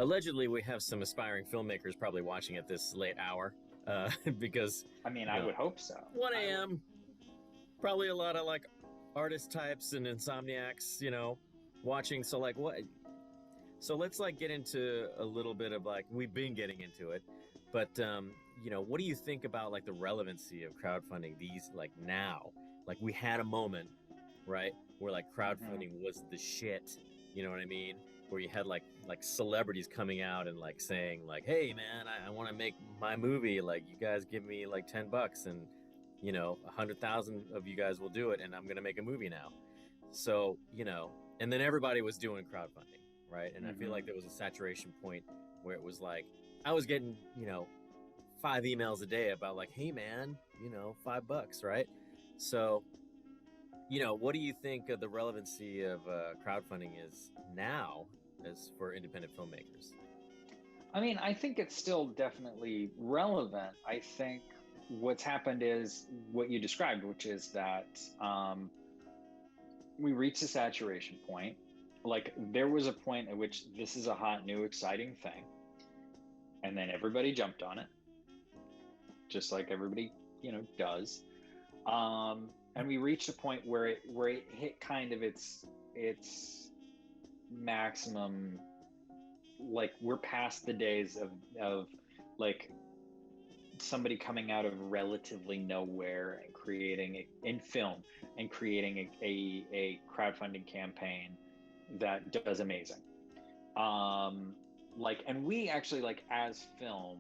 Allegedly, we have some aspiring filmmakers probably watching at this late hour, because I mean, you I know would hope so. 1 a.m. Probably a lot of like artist types and insomniacs, watching. So like what? So let's like get into a little bit of like we've been getting into it, but what do you think about like the relevancy of crowdfunding these like now? Like we had a moment, right, where like Hmm. crowdfunding was the shit. You know what I mean? Where you had like celebrities coming out and like saying like, "Hey man, I want to make my movie. Like you guys give me like $10 and 100,000 of you guys will do it, and I'm gonna make a movie now." So and then everybody was doing crowdfunding, right? And I feel like Hmm. there was a saturation point where it was like I was getting 5 emails a day about like, "Hey man, $5, right?" So what do you think of the relevancy of crowdfunding is now as for independent filmmakers? I mean, I think it's still definitely relevant. I think what's happened is what you described, which is that we reached a saturation point. Like there was a point at which this is a hot, new, exciting thing, and then everybody jumped on it, just like everybody, does. And we reached a point where it hit kind of its maximum. Like we're past the days of like somebody coming out of relatively nowhere and in film and creating a crowdfunding campaign that does amazing. And we actually, like, as film,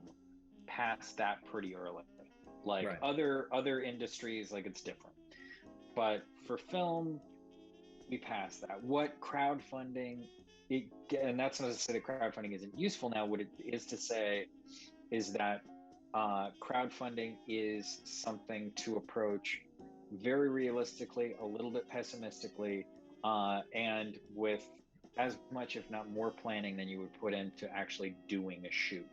passed that pretty early. Like Right. other industries, like, it's different, but for film we passed that. What crowdfunding it, and that's not to say that crowdfunding isn't useful now. What it is to say is that crowdfunding is something to approach very realistically, a little bit pessimistically, and with as much, if not more, planning than you would put into actually doing a shoot.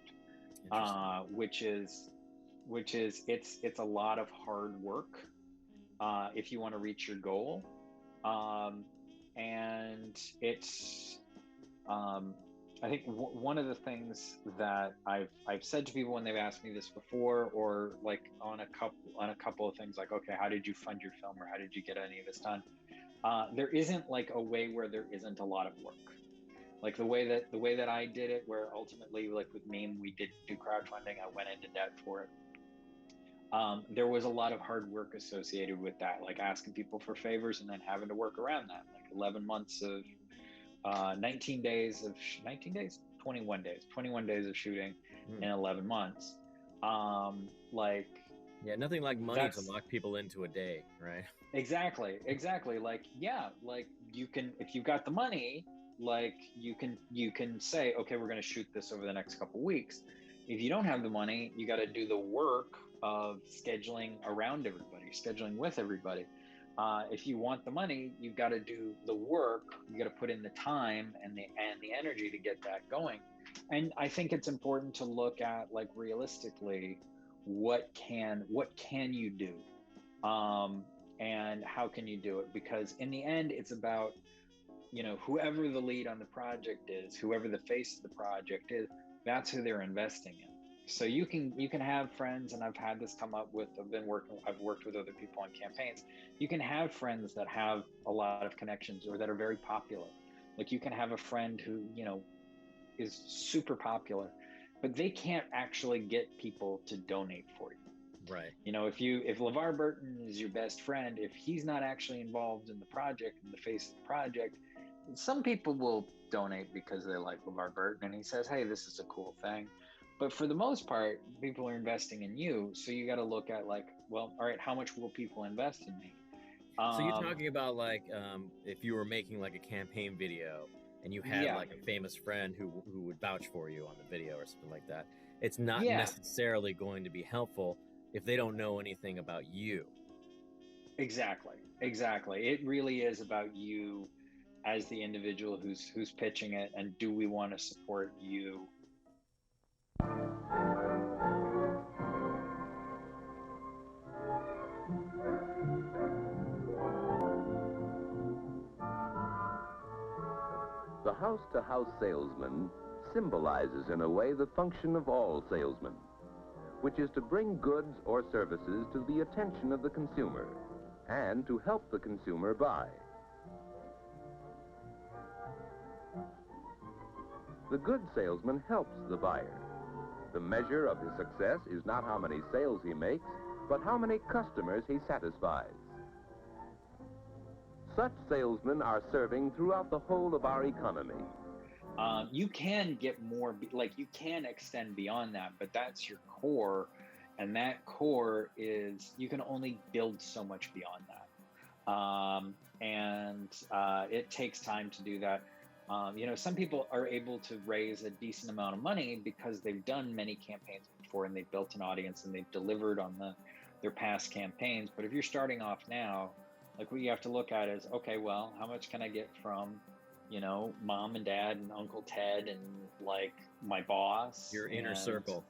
Interesting. Which is it's a lot of hard work if you want to reach your goal. Um, and it's um, I think one of the things that I've said to people when they've asked me this before, or like on a couple of things, like, okay, how did you fund your film, or how did you get any of this done? There isn't like a way where there isn't a lot of work. Like the way that I did it, where ultimately, like with Meme, we did do crowdfunding. I went into debt for it. There was a lot of hard work associated with that, like asking people for favors and then having to work around that, like 11 months of 19 days of 19 days, 21 days of shooting Hmm. in 11 months. Like Yeah, nothing like money to that's lock people into a day, right? exactly like, yeah, like you can, if you've got the money, like you can say, okay, we're going to shoot this over the next couple weeks. If you don't have the money, you got to do the work of scheduling around everybody, scheduling with everybody. If you want the money, you've got to do the work. You got to put in the time and the energy to get that going. And I think it's important to look at, like, realistically, what can you do, um, and how can you do it? Because in the end, it's about, whoever the lead on the project is, whoever the face of the project is, that's who they're investing in. So you can have friends, and I've had this come up with, I've worked with other people on campaigns. You can have friends that have a lot of connections or that are very popular. Like you can have a friend who, is super popular, but they can't actually get people to donate for you. Right. If LeVar Burton is your best friend, if he's not actually involved in the project, in the face of the project, some people will donate because they like LeVar Burton and he says, hey, this is a cool thing. But for the most part, people are investing in you. So you got to look at, like, well, all right, how much will people invest in me? So you're Um, talking about like if you were making like a campaign video and you had yeah. like a famous friend who would vouch for you on the video or something like that. it's not Yeah, necessarily going to be helpful if they don't know anything about you. exactly. Exactly. It really is about you as the individual who's pitching it, and do we want to support you? The house-to-house salesman symbolizes in a way the function of all salesmen, which is to bring goods or services to the attention of the consumer and to help the consumer buy. The good salesman helps the buyer. The measure of his success is not how many sales he makes, but how many customers he satisfies. Such salesmen are serving throughout the whole of our economy. You can get more, like you can extend beyond that, but that's your core. And that core is, you can only build so much beyond that. It takes time to do that. Some people are able to raise a decent amount of money because they've done many campaigns before and they've built an audience and they've delivered on their past campaigns. But if you're starting off now, like what you have to look at is, okay, well, how much can I get from, mom and dad and Uncle Ted and like my boss? Your inner circle.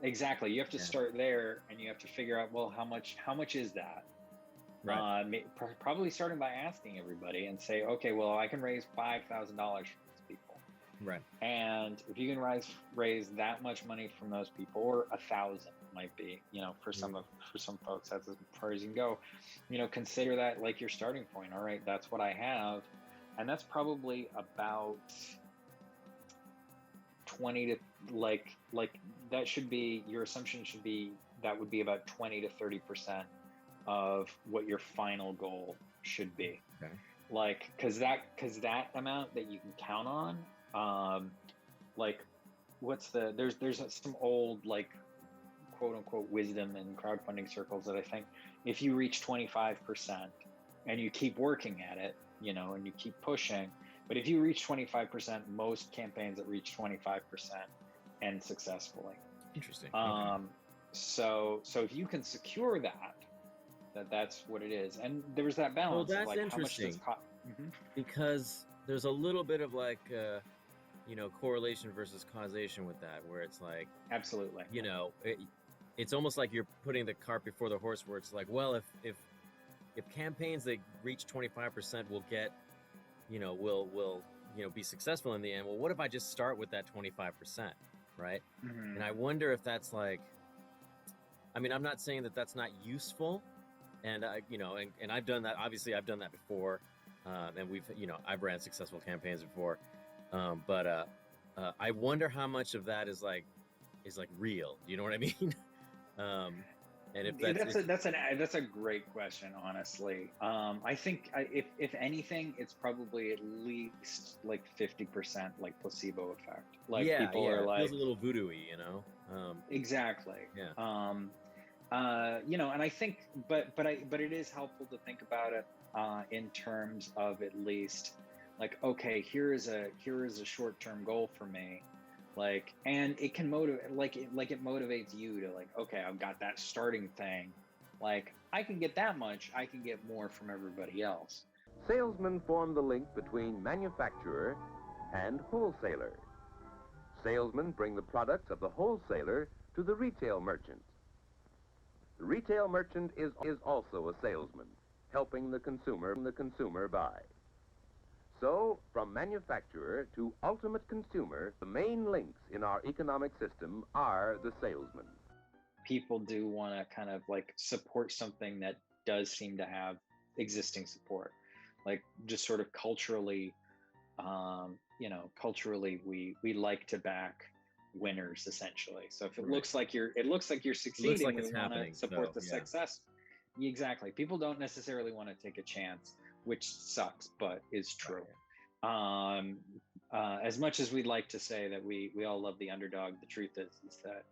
Exactly. You have to start there, and you have to figure out, well, how much is that? Right. Probably starting by asking everybody and say, okay, well, I can raise $5,000 from these people. Right. And if you can raise that much money from those people, or 1,000 might be, for some folks, that's as far as you can go. Consider that like your starting point. All right, that's what I have, and that's probably about 20 to like that should be your assumption. Should be that would be about 20 to 30% of what your final goal should be. Okay. Like, cause that amount that you can count on, like there's some old, like, quote unquote wisdom in crowdfunding circles that I think if you reach 25% and you keep working at it, and you keep pushing, but if you reach 25%, most campaigns that reach 25% end successfully. Interesting. Okay. So if you can secure that's what it is. And there's that balance. Well, that's of like interesting. How much does cost? Mm-hmm. Because there's a little bit of like, correlation versus causation with that, where it's like, Absolutely. It's almost like you're putting the cart before the horse, where it's like, well, if campaigns that reach 25% will get, will be successful in the end. Well, what if I just start with that 25%, right? Mm-hmm. And I wonder if that's like, I mean, I'm not saying that that's not useful, and and I've done that. Obviously, I've done that before, and we've, I've ran successful campaigns before, but I wonder how much of that is like real. Do you know what I mean? And if that's a great question, honestly. I think if anything, it's probably at least like 50% like placebo effect. Like people are like, it feels a little voodoo-y, Exactly. Yeah. And I think, but it is helpful to think about it in terms of at least like, okay, here is a short-term goal for me. Like, and it can motivate, it motivates you to like, okay, I've got that starting thing. Like, I can get that much, I can get more from everybody else. Salesmen form the link between manufacturer and wholesaler. Salesmen bring the products of the wholesaler to the retail merchant. The retail merchant is also a salesman, helping the consumer buy. So, from manufacturer to ultimate consumer, the main links in our economic system are the salesman. People do want to kind of like support something that does seem to have existing support. Like, just sort of culturally, we like to back winners, essentially. So if it looks like you're succeeding, like we it's want to happening, support the success. Exactly. People don't necessarily want to take a chance, which sucks, but is true. As much as we'd like to say that we all love the underdog, the truth is that,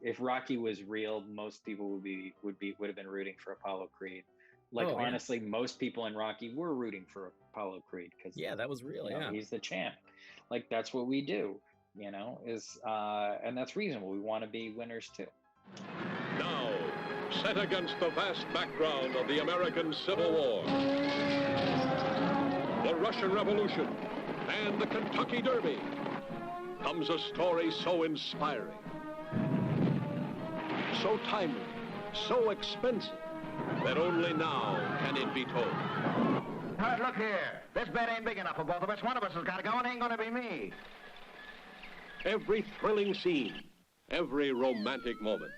if Rocky was real, most people would have been rooting for Apollo Creed. Like, honestly, most people in Rocky were rooting for Apollo Creed because that was real. he's the champ. Like, that's what we do. you know, is and that's reasonable. We want to be winners too. Now, set against the vast background of the American Civil War, the Russian Revolution, and the Kentucky Derby, comes a story so inspiring, so timely, so expensive, that only now can it be told. All right, look here. This bet ain't big enough for both of us. One of us has got to go, and it ain't going to be me. Every thrilling scene, every romantic moment.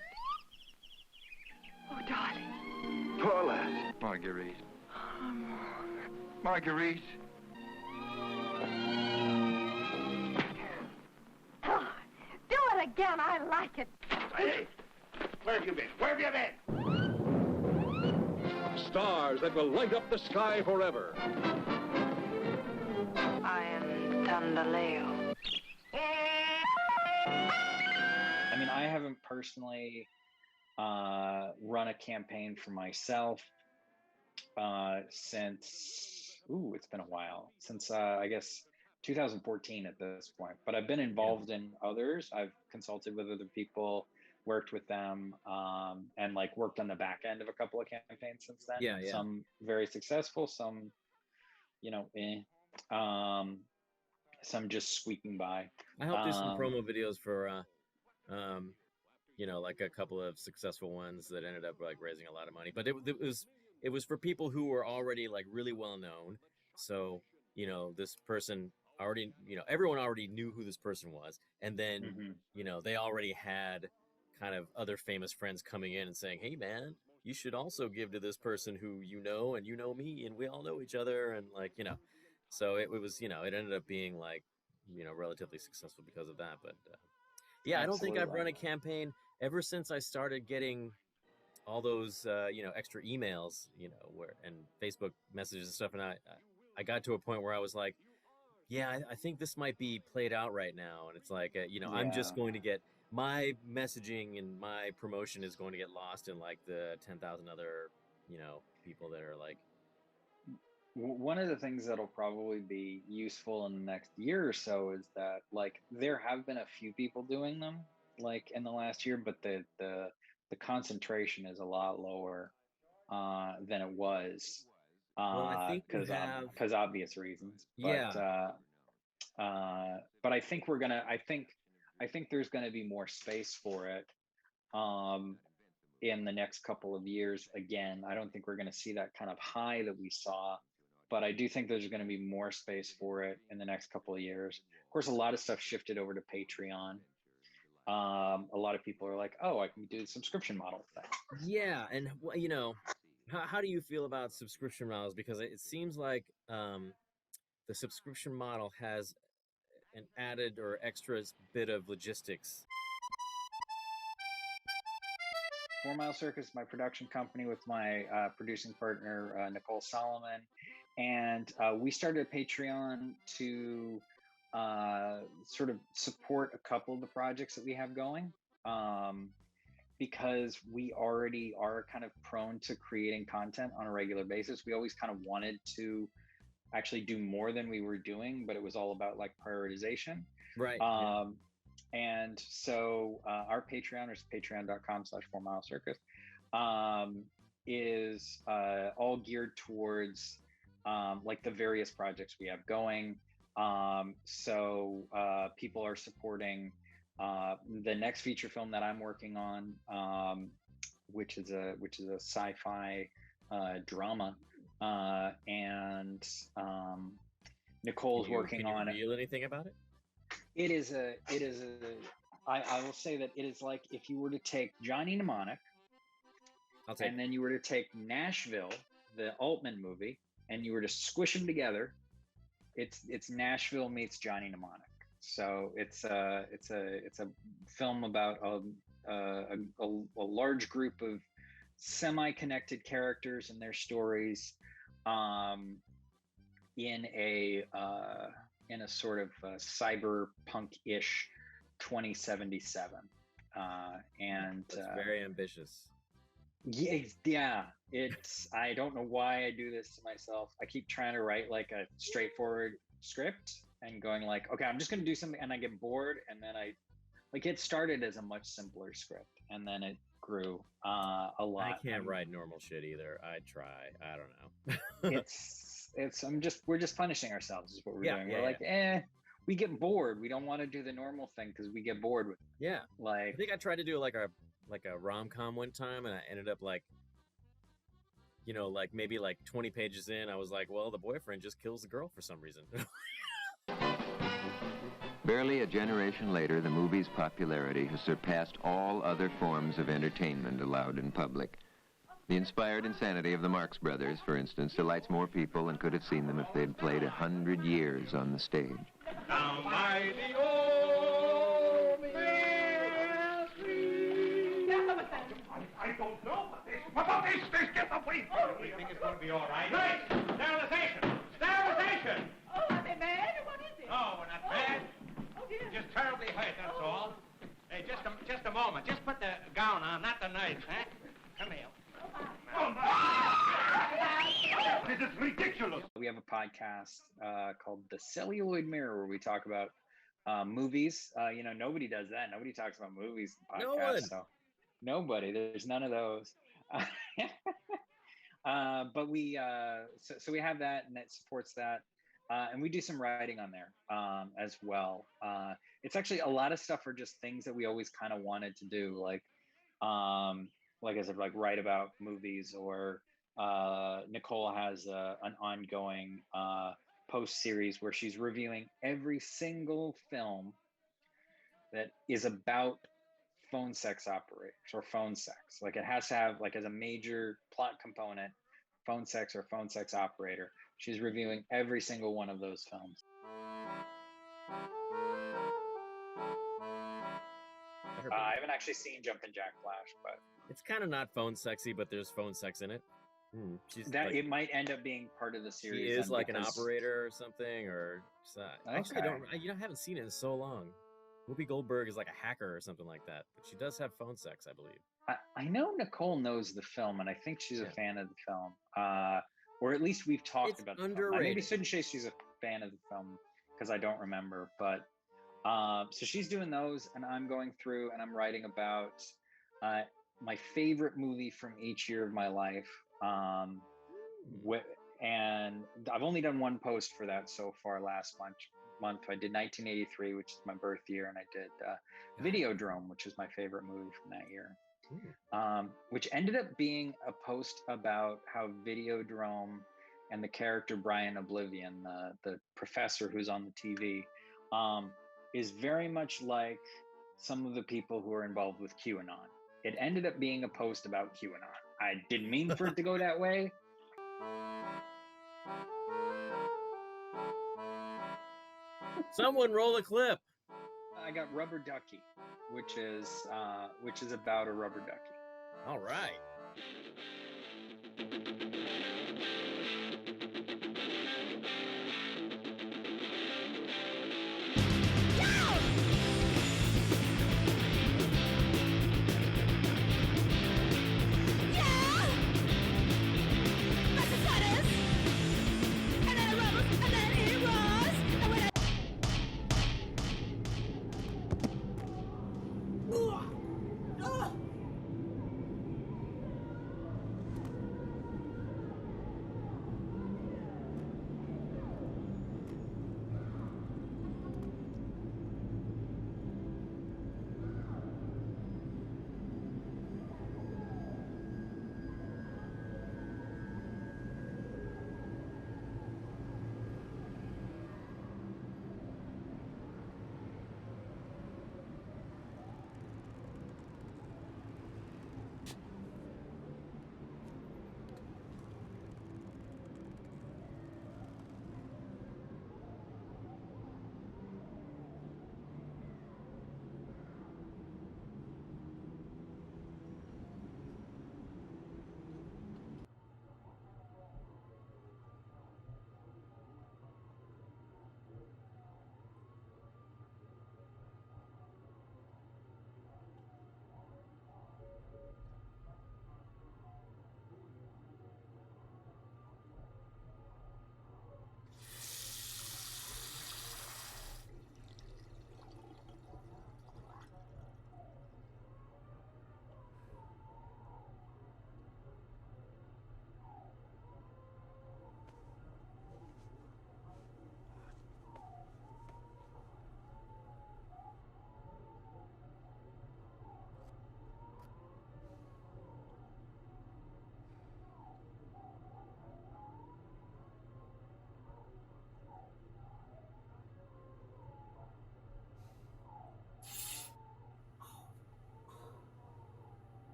Oh, darling. Poor lass. Marguerite. Marguerite. Oh, do it again. I like it. Hey, where have you been? Where have you been? Stars that will light up the sky forever. I am Tandaleo. I mean, I haven't personally run a campaign for myself since, it's been a while, since I guess 2014 at this point. But I've been involved in others. I've consulted with other people, worked with them, and like worked on the back end of a couple of campaigns since then. Yeah. Some very successful, some, you know, some just squeaking by. I helped do some promo videos for, you know, like a couple of successful ones that ended up like raising a lot of money. But it was for people who were already like really well known. So, you know, this person already, you know, everyone already knew who this person was, and then you know, they already had kind of other famous friends coming in and saying, hey man, you should also give to this person who you know, and you know me, and we all know each other, and like, you know, so it was, you know, it ended up being like, you know, relatively successful because of that. But yeah, I don't think I've run a campaign ever since I started getting all those you know, extra emails, you know, and Facebook messages and stuff, and I got to a point where I was like, yeah, I think this might be played out right now, and it's like, you know, I'm just going to get my messaging and my promotion is going to get lost in like the 10,000 other, you know, people that are like. One of the things that'll probably be useful in the next year or so is that like there have been a few people doing them like in the last year, but the concentration is a lot lower than it was Well, I think because obvious reasons. But I think I think there's gonna be more space for it in the next couple of years. Again, I don't think we're gonna see that kind of high that we saw, but I do think there's gonna be more space for it in the next couple of years. Of course, a lot of stuff shifted over to Patreon. A lot of people are like, oh, I can do the subscription model thing. Yeah, and you know, how do you feel about subscription models? Because it seems like the subscription model has an added or extra bit of logistics. 4 Mile Circus, my production company with my producing partner, Nicole Solomon. And we started a Patreon to sort of support a couple of the projects that we have going, because we already are kind of prone to creating content on a regular basis. We always kind of wanted to actually do more than we were doing, but it was all about like prioritization. Right. And so our Patreon, is patreon.com/4milecircus, is all geared towards like the various projects we have going. So people are supporting the next feature film that I'm working on, which is a sci-fi drama, and Nicole's working on it. Can you reveal anything about it? I will say that it is like if you were to take Johnny Mnemonic and then you were to take Nashville, the Altman movie, and you were to squish them together, it's Nashville meets Johnny Mnemonic. So it's a film about a large group of semi-connected characters and their stories in a sort of cyberpunk-ish 2077, and that's very ambitious. Yeah, it's, I don't know why I do this to myself. I keep trying to write like a straightforward script, and going like, okay, I'm just going to do something, and I get bored, and then it started as a much simpler script, and then it grew a lot. I can't write normal shit either. I try. I don't know. We're just punishing ourselves is what we're doing. We're like, we get bored. We don't want to do the normal thing because we get bored with it. Yeah. Like, I think I tried to do like a rom-com one time, and I ended up like, you know, like maybe like 20 pages in, I was like, well, the boyfriend just kills the girl for some reason. Barely a generation later, the movie's popularity has surpassed all other forms of entertainment allowed in public. The inspired insanity of the Marx Brothers, for instance, delights more people than could have seen them if they'd played 100 years on the stage. Down by the old mill street. I don't know, but they get away from me. I think it's going to be all right. Right! Sterilization! Sterilization! Oh, are they mad? What is it? No, we're not bad. Oh, dear. Just terribly hurt, that's all. Hey, just a moment. Just put the gown on, not the knife, huh? Come here. Oh, my. This is ridiculous. we have a podcast called The Celluloid Mirror, where we talk about movies. You know, nobody does that. Nobody talks about movies in podcasts. No one. So nobody. There's none of those. But we so we have that, and it supports that. And we do some writing on there as well. It's actually a lot of stuff are just things that we always kind of wanted to do, like I said, like write about movies, or Nicole has an ongoing post series where she's reviewing every single film that is about phone sex operators or phone sex. Like it has to have, like, as a major plot component, phone sex or phone sex operator. She's reviewing every single one of those films. I haven't actually seen Jumpin' Jack Flash, but it's kind of not phone sexy, but there's phone sex in it. She's that like, it might end up being part of the series. she is then, like an because- operator or something, or actually, Okay. I haven't seen it in so long. Whoopi Goldberg is like a hacker or something like that, but she does have phone sex, I believe. I know Nicole knows the film, and I think she's a fan of the film. Or at least we've talked It's about the film. I underrated. maybe shouldn't say she's a fan of the film because I don't remember. But so she's doing those, and I'm going through and I'm writing about my favorite movie from each year of my life. And I've only done one post for that so far. Last month I did 1983, which is my birth year, and I did Videodrome, which is my favorite movie from that year. Which ended up being a post about how Videodrome and the character Brian Oblivion, the professor who's on the TV, is very much like some of the people who are involved with QAnon. It ended up being a post about QAnon. I didn't mean for it to go that way. Someone roll a clip. I got Rubber Ducky, which is about a rubber ducky. All right.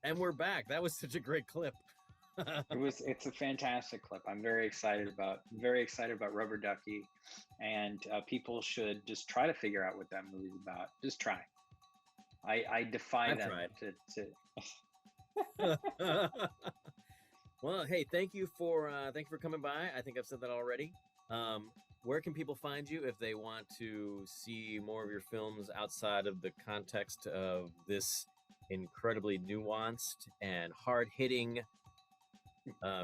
And we're back. That was such a great clip. It's a fantastic clip. I'm very excited about Rubber Ducky, and people should just try to figure out what that movie's about. Just try. I defy I've them tried. Well, hey, thank you for coming by. I think I've said that already. Where can people find you if they want to see more of your films outside of the context of this incredibly nuanced and hard-hitting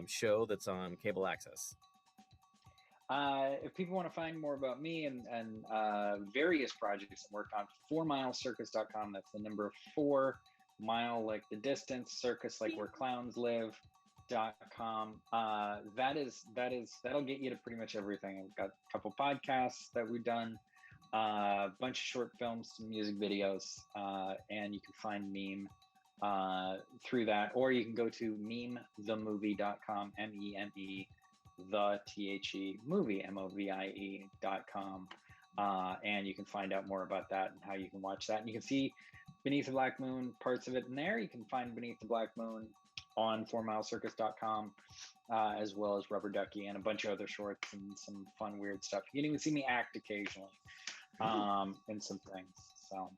show that's on cable access? If people want to find more about me and various projects I worked on, 4milescircus.com. That's the number 4 mile like the distance, circus like where clowns live.com. That'll get you to pretty much everything. I've got a couple podcasts that we've done, a bunch of short films, some music videos, and you can find Meme through that, or you can go to memethemovie.com, MEME the THE movie MOVIE.com, and you can find out more about that and how you can watch that. And you can see Beneath the Black Moon, parts of it in there. You can find Beneath the Black Moon on 4milescircus.com, as well as Rubber Ducky and a bunch of other shorts and some fun, weird stuff. You can even see me act occasionally in some things. So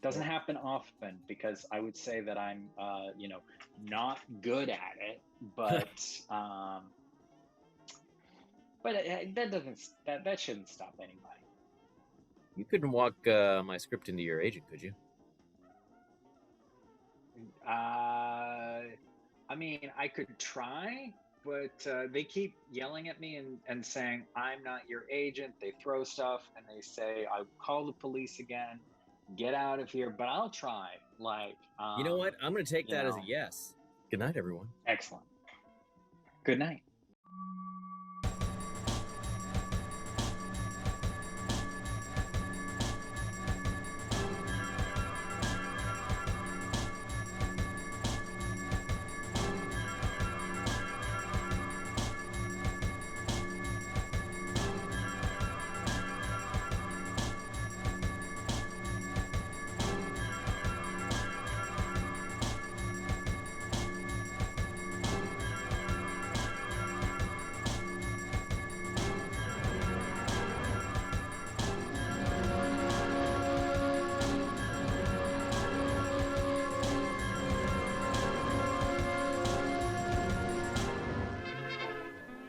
doesn't happen often, because I would say that I'm, not good at it, but that shouldn't stop anybody. You couldn't walk my script into your agent, could you? I mean, I could try, but they keep yelling at me and saying, I'm not your agent. They throw stuff and they say, I'll call the police again. Get out of here. But I'll try. You know what? I'm going to take that as a yes. Good night, everyone. Excellent. Good night.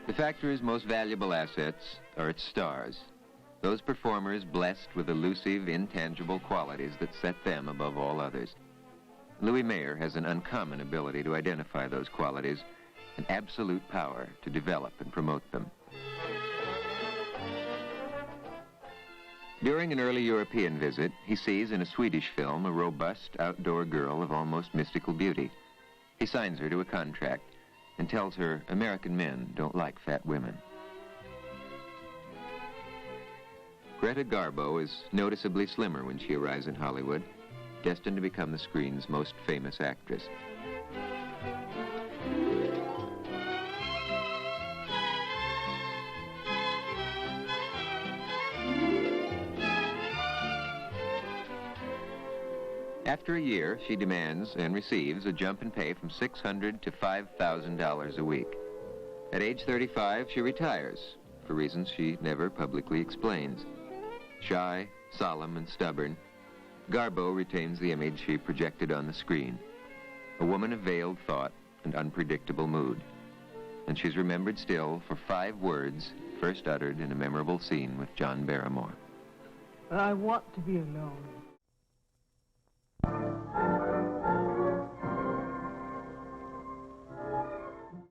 The factory's most valuable assets are its stars, those performers blessed with elusive, intangible qualities that set them above all others. Louis Mayer has an uncommon ability to identify those qualities and absolute power to develop and promote them. During an early European visit, he sees in a Swedish film a robust outdoor girl of almost mystical beauty. He signs her to a contract and tells her American men don't like fat women. Greta Garbo is noticeably slimmer when she arrives in Hollywood, destined to become the screen's most famous actress. After a year, she demands and receives a jump in pay from $600 to $5,000 a week. At age 35, she retires, for reasons she never publicly explains. Shy, solemn, and stubborn, Garbo retains the image she projected on the screen, a woman of veiled thought and unpredictable mood. And she's remembered still for 5 words first uttered in a memorable scene with John Barrymore. I want to be alone.